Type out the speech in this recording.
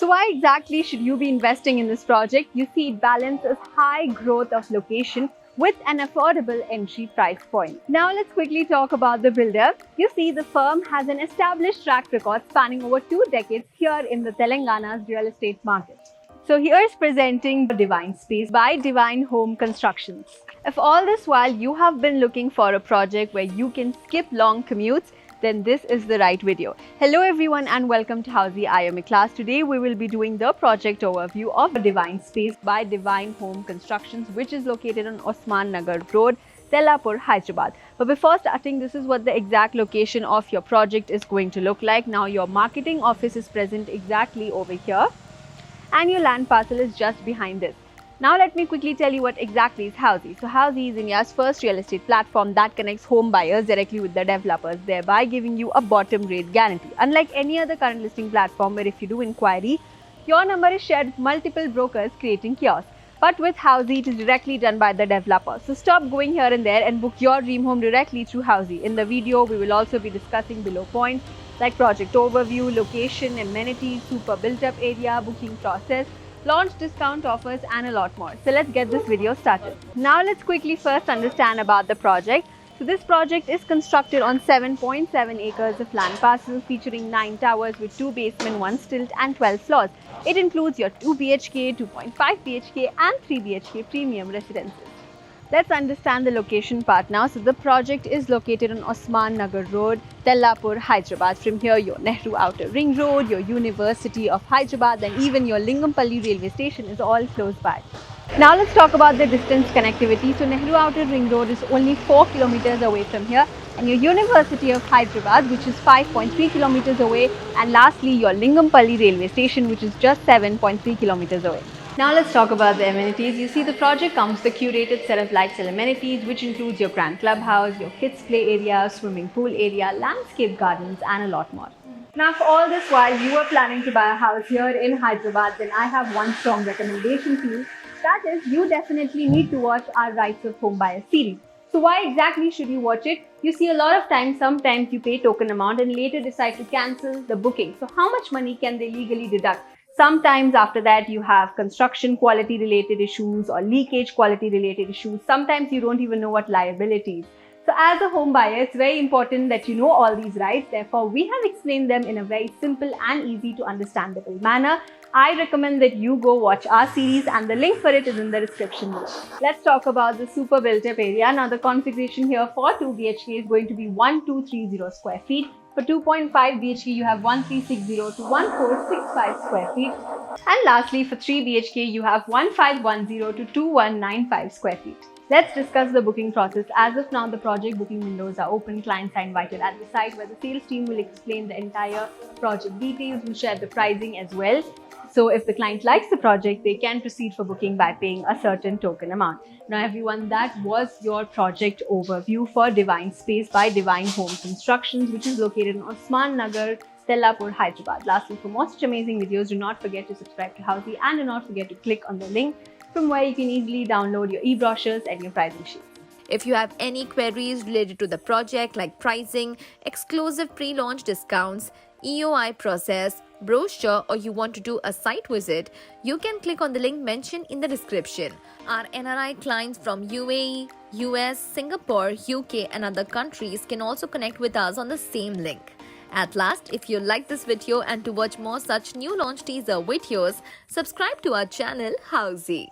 So why exactly should you be investing in this project? You see, it balances high growth of location with an affordable entry price point. Now let's quickly talk about the builder. You see, the firm has an established track record spanning over 2 decades here in the Telangana's real estate market. So here's presenting the Divine Space by Divine Home Constructions. If all this while you have been looking for a project where you can skip long commutes, then this is the right video. Hello everyone and welcome to Housey. I am Ikhlas. Today we will be doing the project overview of Divine Space by Divine Home Constructions, which is located on Osman Nagar Road, Tellapur, Hyderabad. But before starting, this is what the exact location of your project is going to look like. Now your marketing office is present exactly over here and your land parcel is just behind this. Now let me quickly tell you what exactly is Housey. So Housey is India's first real estate platform that connects home buyers directly with the developers, thereby giving you a bottom rate guarantee. Unlike any other current listing platform where if you do inquiry, your number is shared with multiple brokers creating chaos. But with Housey, it is directly done by the developer. So stop going here and there and book your dream home directly through Housey. In the video, we will also be discussing below points like project overview, location, amenities, super built-up area, booking process, launch discount offers and a lot more. So let's get this video started. Now let's quickly first understand about the project. So this project is constructed on 7.7 acres of land parcel featuring 9 towers with 2 basement, 1 stilt and 12 floors. It includes your 2 BHK, 2.5 BHK and 3 BHK premium residences. Let's understand the location part now. So the project is located on Osman Nagar Road, Tellapur, Hyderabad. From here, your Nehru Outer Ring Road, your University of Hyderabad and even your Lingampalli railway station is all close by. Now let's talk about the distance connectivity. So Nehru Outer Ring Road is only 4 kilometers away from here and your University of Hyderabad, which is 5.3 kilometers away, and lastly your Lingampalli railway station, which is just 7.3 kilometers away. Now let's talk about the amenities. You see, the project comes with a curated set of lifestyle amenities, which includes your grand clubhouse, your kids play area, swimming pool area, landscape gardens and a lot more. Now for all this while you are planning to buy a house here in Hyderabad, then I have one strong recommendation for you. That is, you definitely need to watch our Rights of Home Buyer series. So why exactly should you watch it? You see, a lot of times, sometimes you pay token amount and later decide to cancel the booking. So how much money can they legally deduct? Sometimes after that you have construction quality related issues or leakage quality related issues. Sometimes you don't even know what liabilities. So as a home buyer, it's very important that you know all these rights. Therefore, we have explained them in a very simple and easy to understandable manner. I recommend that you go watch our series and the link for it is in the description below. Let's talk about the super built-up area. Now the configuration here for 2 BHK is going to be 1230 square feet. For 2.5 BHK, you have 1360 to 1465 square feet. And lastly, for 3 BHK, you have 1510 to 2195 square feet. Let's discuss the booking process. As of now, the project booking windows are open. Clients are invited at the site where the sales team will explain the entire project details. We'll share the pricing as well. So if the client likes the project, they can proceed for booking by paying a certain token amount. Now everyone, that was your project overview for Divine Space by Divine Home Constructions, which is located in Osman Nagar, Tellapur, Hyderabad. Lastly, for more such amazing videos, do not forget to subscribe to Housey and do not forget to click on the link from where you can easily download your e-brochures and your pricing sheets. If you have any queries related to the project like pricing, exclusive pre-launch discounts, EOI process, brochure, or you want to do a site visit, you can click on the link mentioned in the description. Our NRI clients from UAE, US, Singapore, UK and other countries can also connect with us on the same link. At last, if you like this video and to watch more such new launch teaser videos, subscribe to our channel Housey.